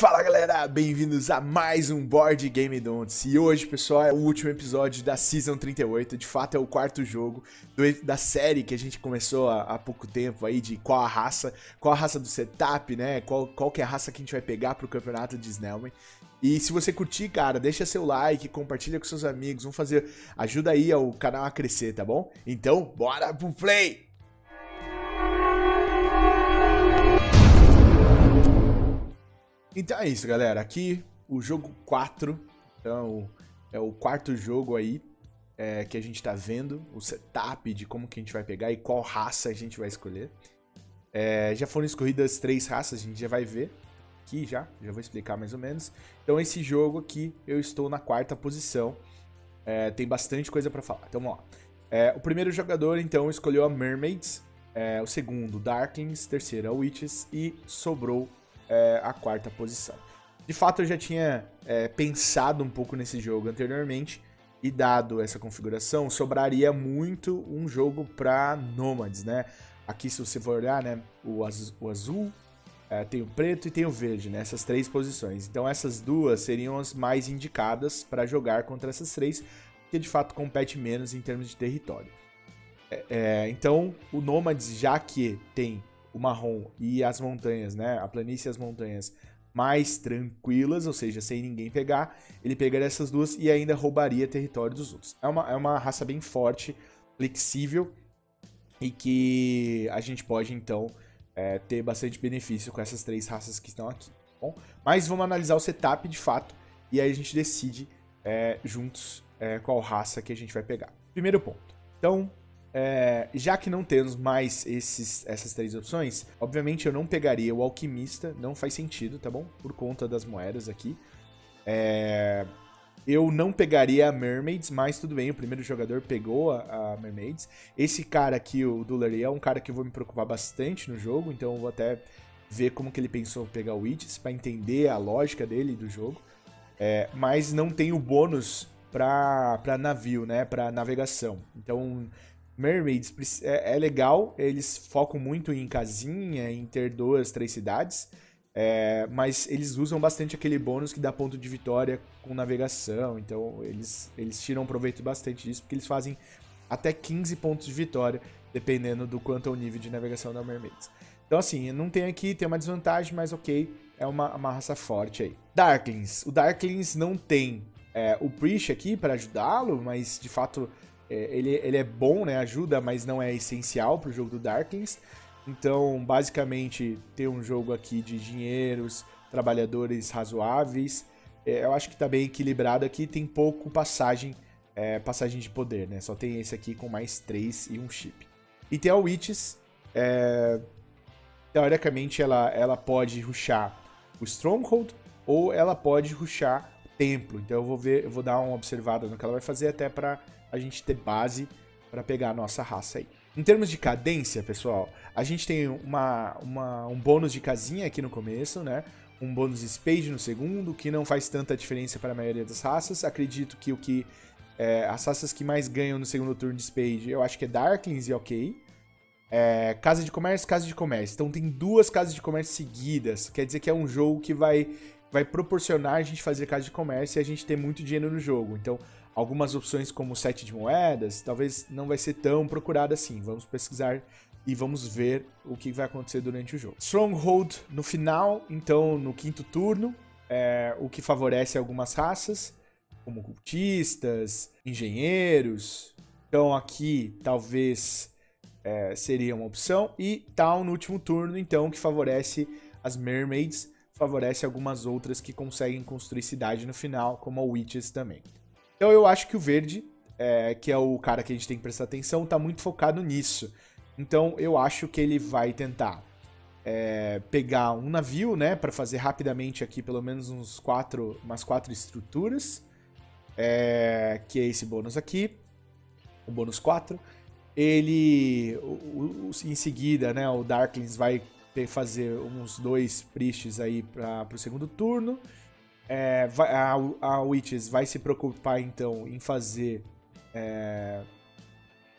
Fala galera, bem-vindos a mais um Board Game Don'ts. E hoje, pessoal, é o último episódio da Season 38. De fato, é o quarto jogo da série que a gente começou há pouco tempo aí, de qual a raça do setup, né? Qual que é a raça que a gente vai pegar pro campeonato de Snellman. E se você curtir, cara, deixa seu like, compartilha com seus amigos, ajuda aí o canal a crescer, tá bom? Então, bora pro play! Então é isso, galera. Aqui o jogo 4, então é o quarto jogo aí que a gente tá vendo, o setup de como que a gente vai pegar e qual raça a gente vai escolher. Já foram escolhidas 3 raças, a gente já vai ver aqui já vou explicar mais ou menos. Então esse jogo aqui eu estou na 4ª posição, tem bastante coisa pra falar, então vamos lá. O primeiro jogador então escolheu a Mermaids, o segundo Darklings, terceiro a Witches e sobrou a 4ª posição. De fato, eu já tinha pensado um pouco nesse jogo anteriormente, e dado essa configuração, sobraria muito um jogo para Nomads, né? Aqui, se você for olhar, né, o azul, tem o preto e tem o verde, né? Essas 3 posições. Então, essas duas seriam as mais indicadas para jogar contra essas 3, porque de fato compete menos em termos de território. Então, o Nomads, já que tem o marrom e as montanhas, né, a planície e as montanhas mais tranquilas, ou seja, sem ninguém pegar, ele pegaria essas duas e ainda roubaria território dos outros. É uma raça bem forte, flexível e que a gente pode, então, ter bastante benefício com essas 3 raças que estão aqui, tá bom? Mas vamos analisar o setup de fato e aí a gente decide juntos qual raça que a gente vai pegar. Primeiro ponto. Então, já que não temos mais essas 3 opções, obviamente eu não pegaria o Alquimista, não faz sentido, tá bom? Por conta das moedas aqui. Eu não pegaria a Mermaids, mas tudo bem, o primeiro jogador pegou a Mermaids. Esse cara aqui, o Dullary, é um cara que eu vou me preocupar bastante no jogo, então eu vou até ver como que ele pensou em pegar o Witches, pra entender a lógica dele do jogo. Mas não tem o bônus pra navio, né? Pra navegação. Então, Mermaids é legal, eles focam muito em casinha, em ter 2, 3 cidades, mas eles usam bastante aquele bônus que dá ponto de vitória com navegação, então eles tiram proveito bastante disso, porque eles fazem até 15 pontos de vitória, dependendo do quanto é o nível de navegação da Mermaids. Então assim, não tem aqui, tem uma desvantagem, mas ok, é uma raça forte aí. Darklings, o Darklings não tem o Priest aqui para ajudá-lo, mas de fato ele é bom, né? Ajuda, mas não é essencial para o jogo do Darklings. Então, basicamente, tem um jogo aqui de engenheiros, trabalhadores razoáveis. Eu acho que está bem equilibrado aqui. Tem pouco passagem de poder, né? Só tem esse aqui com mais 3 e um chip. E tem a Witches. Teoricamente, ela pode rushar o Stronghold ou ela pode rushar o Templo. Então, eu vou dar uma observada no que ela vai fazer até para a gente ter base para pegar a nossa raça aí. Em termos de cadência, pessoal, a gente tem um bônus de casinha aqui no começo, né? Um bônus de Spade no segundo, que não faz tanta diferença para a maioria das raças. Acredito que as raças que mais ganham no segundo turno de Spade, eu acho que é Darklings e ok. Casa de comércio. Então tem 2 casas de comércio seguidas. Quer dizer que é um jogo que vai proporcionar a gente fazer casa de comércio e a gente ter muito dinheiro no jogo. Então, algumas opções como 7 de moedas, talvez não vai ser tão procurada assim. Vamos pesquisar e vamos ver o que vai acontecer durante o jogo. Stronghold no final, então no 5º turno, o que favorece algumas raças, como cultistas, engenheiros. Então aqui talvez seria uma opção. E Town no último turno, então, que favorece as Mermaids, favorece algumas outras que conseguem construir cidade no final, como a Witches também. Então eu acho que o verde, que é o cara que a gente tem que prestar atenção, tá muito focado nisso. Então eu acho que ele vai tentar pegar um navio, né, para fazer rapidamente aqui pelo menos umas 4 estruturas, que é esse bônus aqui, o bônus 4. Ele, em seguida, né, o Darklings vai fazer uns 2 Priests aí para o segundo turno. A Witches vai se preocupar então em fazer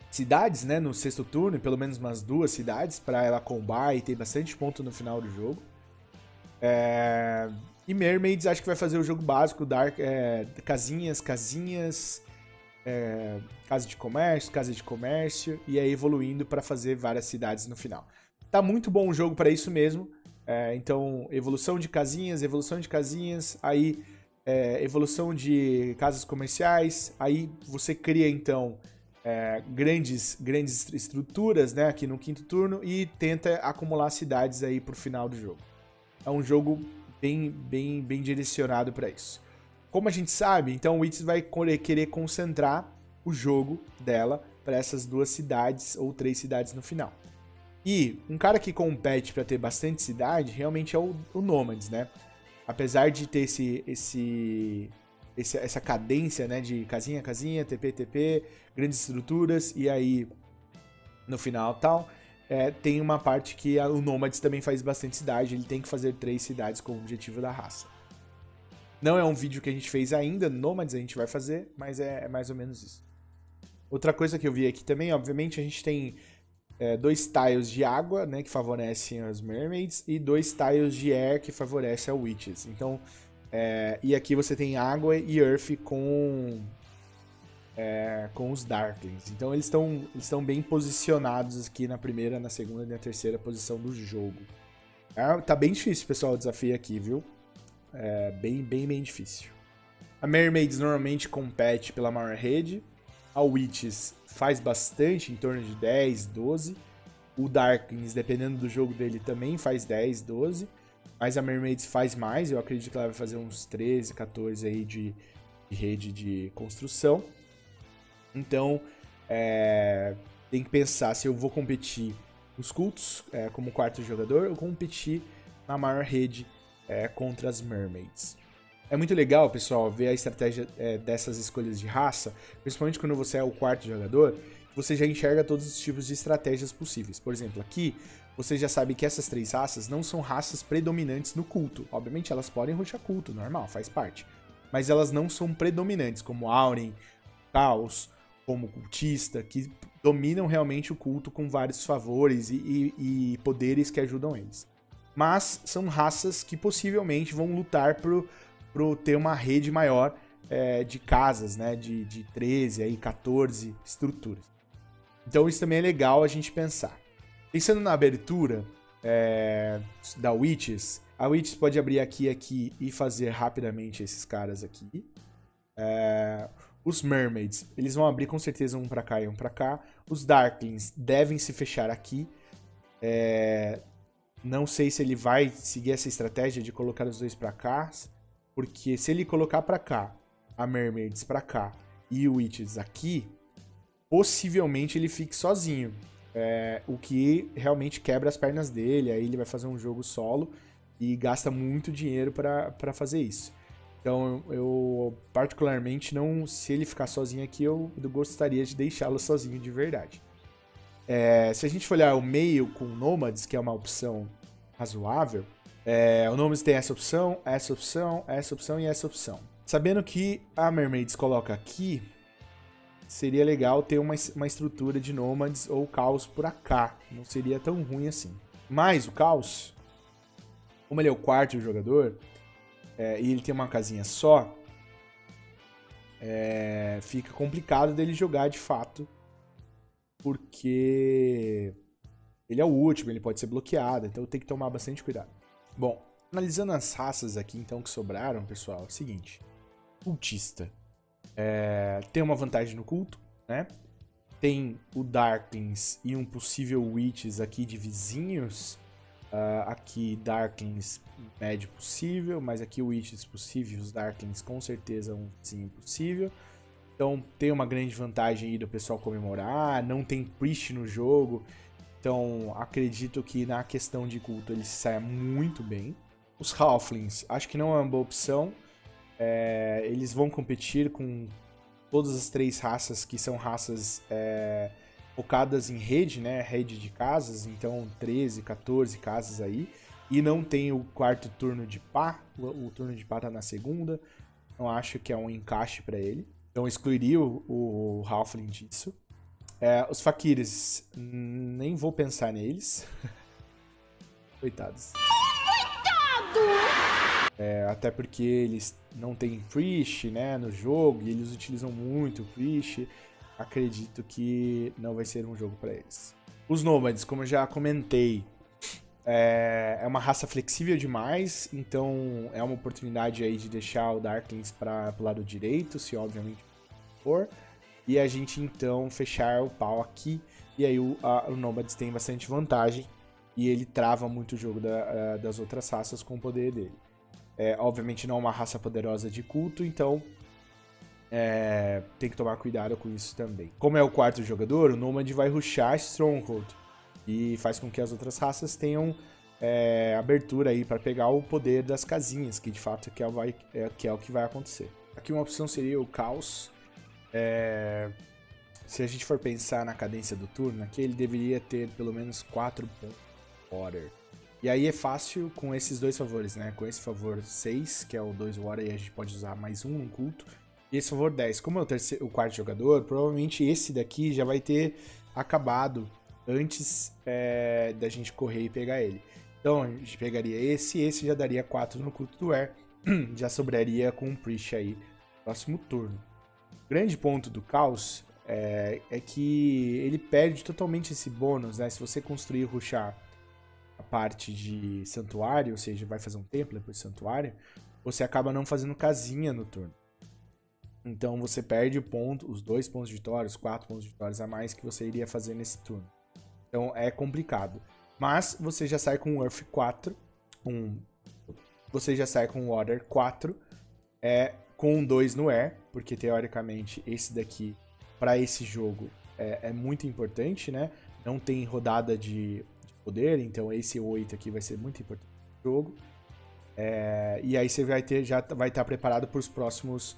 cidades, né, no 6º turno, pelo menos umas 2 cidades para ela combar e ter bastante ponto no final do jogo. E Mermaids acho que vai fazer o jogo básico, Dark, casinhas, casa de comércio, e aí evoluindo para fazer várias cidades no final. Tá muito bom o jogo para isso mesmo. Então, evolução de casinhas, aí evolução de casas comerciais, aí você cria então grandes estruturas, né, aqui no quinto turno e tenta acumular cidades aí pro final do jogo. É um jogo bem direcionado para isso. Como a gente sabe, então o Witches vai querer concentrar o jogo dela para essas 2 cidades ou 3 cidades no final. E um cara que compete para ter bastante cidade realmente é o Nomads, né? Apesar de ter essa cadência, né, de casinha, TP, grandes estruturas, e aí no final tal, tem uma parte que o Nomads também faz bastante cidade, ele tem que fazer 3 cidades como objetivo da raça. Não é um vídeo que a gente fez ainda, Nomads a gente vai fazer, mas é mais ou menos isso. Outra coisa que eu vi aqui também, obviamente, a gente tem 2 tiles de água, né, que favorecem as Mermaids, e 2 tiles de air que favorecem a Witches. Então, e aqui você tem água e earth com os Darklings. Então eles estão bem posicionados aqui na primeira, na segunda e na terceira posição do jogo. Tá bem difícil, pessoal, o desafio aqui, viu? Bem difícil. A Mermaids normalmente compete pela maior rede. A Witches faz bastante, em torno de 10, 12. O Darklings, dependendo do jogo dele, também faz 10, 12. Mas a Mermaids faz mais. Eu acredito que ela vai fazer uns 13, 14 aí de rede de construção. Então, tem que pensar se eu vou competir nos cultos como quarto jogador ou competir na maior rede contra as Mermaids. É muito legal, pessoal, ver a estratégia dessas escolhas de raça, principalmente quando você é o quarto jogador, você já enxerga todos os tipos de estratégias possíveis. Por exemplo, aqui, você já sabe que essas 3 raças não são raças predominantes no culto. Obviamente, elas podem rushar culto, normal, faz parte. Mas elas não são predominantes, como Auren, Caos, como cultista, que dominam realmente o culto com vários favores e poderes que ajudam eles. Mas são raças que possivelmente vão lutar por ter uma rede maior de casas, né, de 13, aí 14 estruturas. Então isso também é legal a gente pensar. Pensando na abertura da Witches, a Witches pode abrir aqui e fazer rapidamente esses caras aqui. Os Mermaids, eles vão abrir com certeza um pra cá e um pra cá. Os Darklings devem se fechar aqui. Não sei se ele vai seguir essa estratégia de colocar os 2 pra cá. Porque se ele colocar pra cá, a Mermaids pra cá e o Witches aqui, possivelmente ele fique sozinho. O que realmente quebra as pernas dele. Aí ele vai fazer um jogo solo e gasta muito dinheiro pra fazer isso. Então, eu particularmente não... Se ele ficar sozinho aqui, eu gostaria de deixá-lo sozinho de verdade. Se a gente for olhar o meio com Nomads, que é uma opção razoável, o Nomads tem essa opção e essa opção. Sabendo que a Mermaids coloca aqui, seria legal ter uma estrutura de Nomads ou Caos por cá. Não seria tão ruim assim. Mas o Caos, como ele é o quarto jogador... e ele tem uma casinha só, fica complicado dele jogar de fato, porque ele é o último, ele pode ser bloqueado, então tem que tomar bastante cuidado. Bom, analisando as raças aqui então que sobraram, pessoal, é o seguinte: cultista tem uma vantagem no culto, né? Tem o Darklings e um possível Witches aqui de vizinhos. Aqui Darklings médio possível, mas aqui Witches possível, os Darklings com certeza um vizinho possível. Então tem uma grande vantagem aí do pessoal comemorar, não tem priest no jogo, então acredito que na questão de culto ele saia muito bem. Os Halflings acho que não é uma boa opção, eles vão competir com todas as 3 raças que são raças... focadas em rede, né? Rede de casas, então 13, 14 casas aí. E não tem o quarto turno de pá, o turno de pá tá na segunda. Então acho que é um encaixe para ele. Então excluiria o Halfling disso. Os Fakirs, nem vou pensar neles. Coitados. Coitado! Até porque eles não têm Priest, né, no jogo, e eles utilizam muito o Priest. Acredito que não vai ser um jogo para eles. Os Nômades, como eu já comentei, é uma raça flexível demais, então é uma oportunidade aí de deixar o Darklings para o lado direito, se obviamente for, e a gente então fechar o pau aqui, e aí o Nômades tem bastante vantagem, e ele trava muito o jogo das outras raças com o poder dele. Obviamente não é uma raça poderosa de culto, então tem que tomar cuidado com isso também. Como é o quarto jogador, o Nômade vai rushar Stronghold e faz com que as outras raças tenham abertura aí para pegar o poder das casinhas, que de fato é o que vai acontecer. Aqui uma opção seria o Caos. Se a gente for pensar na cadência do turno, aqui ele deveria ter pelo menos 4 pontos de Water. E aí é fácil com esses dois favores, né? Com esse favor 6, que é o 2 Water, e a gente pode usar mais um no culto. E esse favor 10. Como é o quarto jogador, provavelmente esse daqui já vai ter acabado antes da gente correr e pegar ele. Então a gente pegaria esse já daria 4 no culto do Air. Já sobraria com um Priest aí no próximo turno. O grande ponto do Caos é que ele perde totalmente esse bônus, né? Se você construir e rushar a parte de santuário, ou seja, vai fazer um templo depois de santuário, você acaba não fazendo casinha no turno. Então você perde os 2 pontos de vitória, os 4 pontos de vitórias a mais que você iria fazer nesse turno. Então é complicado. Mas você já sai com o Earth 4, você já sai com o Water 4, com 2 no Air, porque teoricamente esse daqui, para esse jogo, é muito importante, né? Não tem rodada de poder, então esse 8 aqui vai ser muito importante no jogo. E aí você já vai estar preparado para os próximos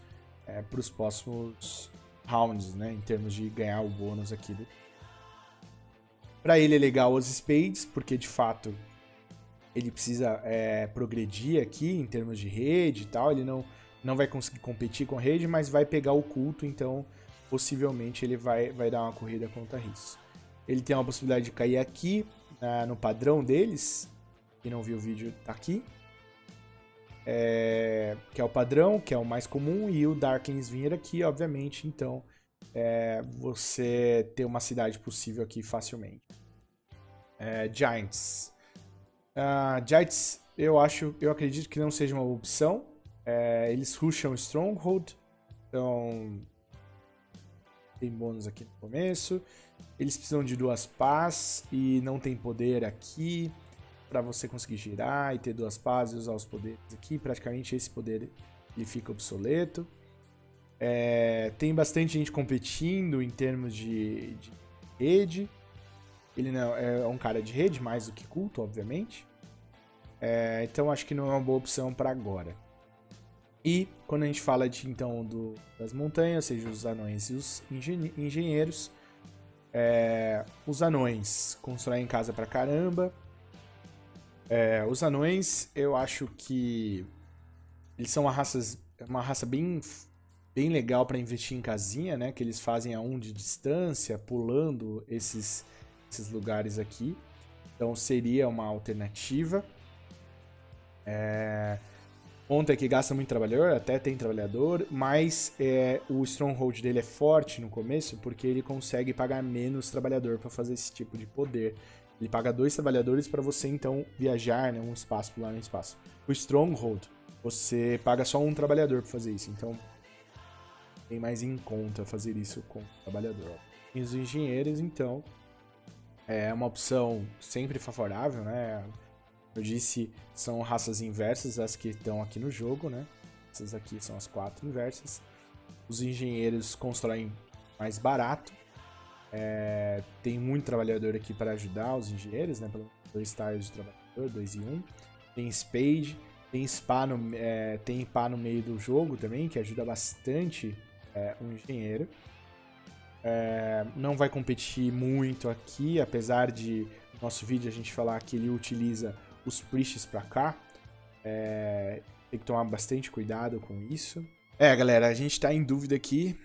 rounds, né? Em termos de ganhar o bônus aqui. Para ele é legal os Spades, porque de fato ele precisa progredir aqui em termos de rede e tal. Ele não vai conseguir competir com a rede, mas vai pegar o culto, então possivelmente ele vai dar uma corrida contra isso. Ele tem uma possibilidade de cair aqui, no padrão deles. Quem não viu o vídeo tá aqui. Que é o padrão, que é o mais comum, e o Darklings vir aqui, obviamente. Então você ter uma cidade possível aqui facilmente. Giants. Giants, eu acredito que não seja uma opção. Eles rusham Stronghold, então tem bônus aqui no começo. Eles precisam de 2 pás e não tem poder aqui para você conseguir girar e ter 2 pás e usar os poderes aqui. Praticamente esse poder ele fica obsoleto. Tem bastante gente competindo em termos de rede. Ele não é um cara de rede mais do que culto, obviamente. Então acho que não é uma boa opção para agora. E quando a gente fala das montanhas, ou seja, os anões e os engenheiros, os anões constroem casa pra caramba. Os anões, eu acho que eles são uma raça bem legal para investir em casinha, né? Que eles fazem a 1 de distância, pulando esses lugares aqui. Então seria uma alternativa. Ponto é que gasta muito trabalhador, até tem trabalhador, mas o Stronghold dele é forte no começo porque ele consegue pagar menos trabalhador para fazer esse tipo de poder. Ele paga 2 trabalhadores para você então viajar, né, um espaço, pular um espaço. O Stronghold, você paga só 1 trabalhador para fazer isso, então tem mais em conta fazer isso com o trabalhador. E os engenheiros, então, é uma opção sempre favorável, né? Eu disse, são raças inversas as que estão aqui no jogo, né? Essas aqui são as 4 inversas. Os engenheiros constroem mais barato. Tem muito trabalhador aqui para ajudar os engenheiros, né? 2 tiles de trabalhador, 2 e 1. Tem Spade, tem pá no meio do jogo também, que ajuda bastante um engenheiro. Não vai competir muito aqui, apesar de no nosso vídeo a gente falar que ele utiliza os priests pra cá. Tem que tomar bastante cuidado com isso. Galera, a gente tá em dúvida aqui.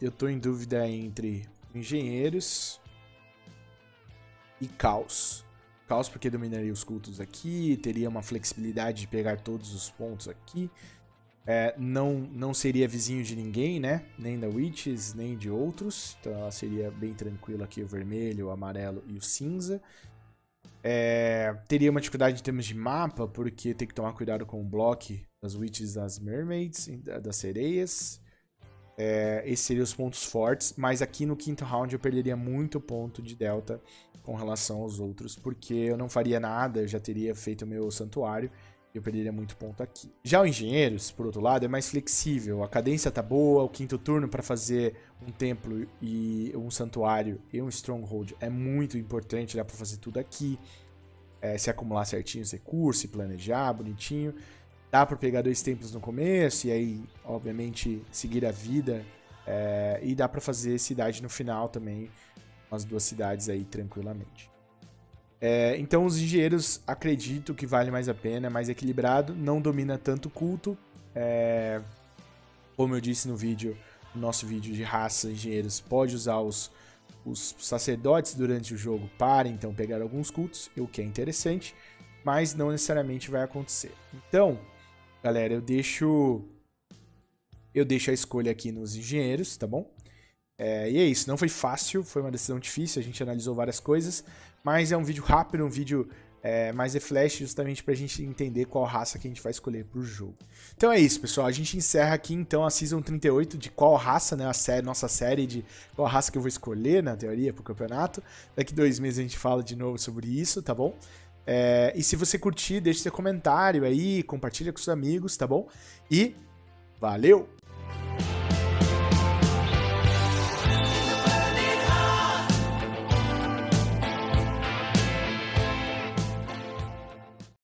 Eu tô em dúvida entre engenheiros e caos. Caos porque dominaria os cultos aqui, teria uma flexibilidade de pegar todos os pontos aqui. Não seria vizinho de ninguém, né? Nem da Witches, nem de outros. Então ela seria bem tranquila aqui, o vermelho, o amarelo e o cinza. Teria uma dificuldade em termos de mapa, porque tem que tomar cuidado com o bloco das Witches, das Mermaids, das sereias. Esses seriam os pontos fortes, mas aqui no quinto round eu perderia muito ponto de delta com relação aos outros, porque eu não faria nada, eu já teria feito o meu santuário e eu perderia muito ponto aqui. Já o Engenheiros, por outro lado, é mais flexível, a cadência tá boa, o quinto turno para fazer um templo e um santuário e um stronghold é muito importante, dá para fazer tudo aqui, se acumular certinho os recursos, se planejar bonitinho. Dá para pegar 2 templos no começo e aí, obviamente, seguir a vida. E dá para fazer cidade no final também, umas 2 cidades aí tranquilamente. Então os engenheiros acredito que vale mais a pena, é mais equilibrado, não domina tanto culto. Como eu disse no nosso vídeo de raça, engenheiros pode usar os sacerdotes durante o jogo para então pegar alguns cultos, o que é interessante, mas não necessariamente vai acontecer. Então, galera, eu deixo a escolha aqui nos engenheiros, tá bom? E é isso, não foi fácil, foi uma decisão difícil, a gente analisou várias coisas, mas é um vídeo rápido, um vídeo mais flash, justamente pra gente entender qual raça que a gente vai escolher pro jogo. Então é isso, pessoal, a gente encerra aqui então a Season 38 de qual raça, né, nossa série de qual raça que eu vou escolher, na teoria, pro campeonato. Daqui 2 meses a gente fala de novo sobre isso, tá bom? E se você curtir, deixe seu comentário aí, compartilha com seus amigos, tá bom? E valeu!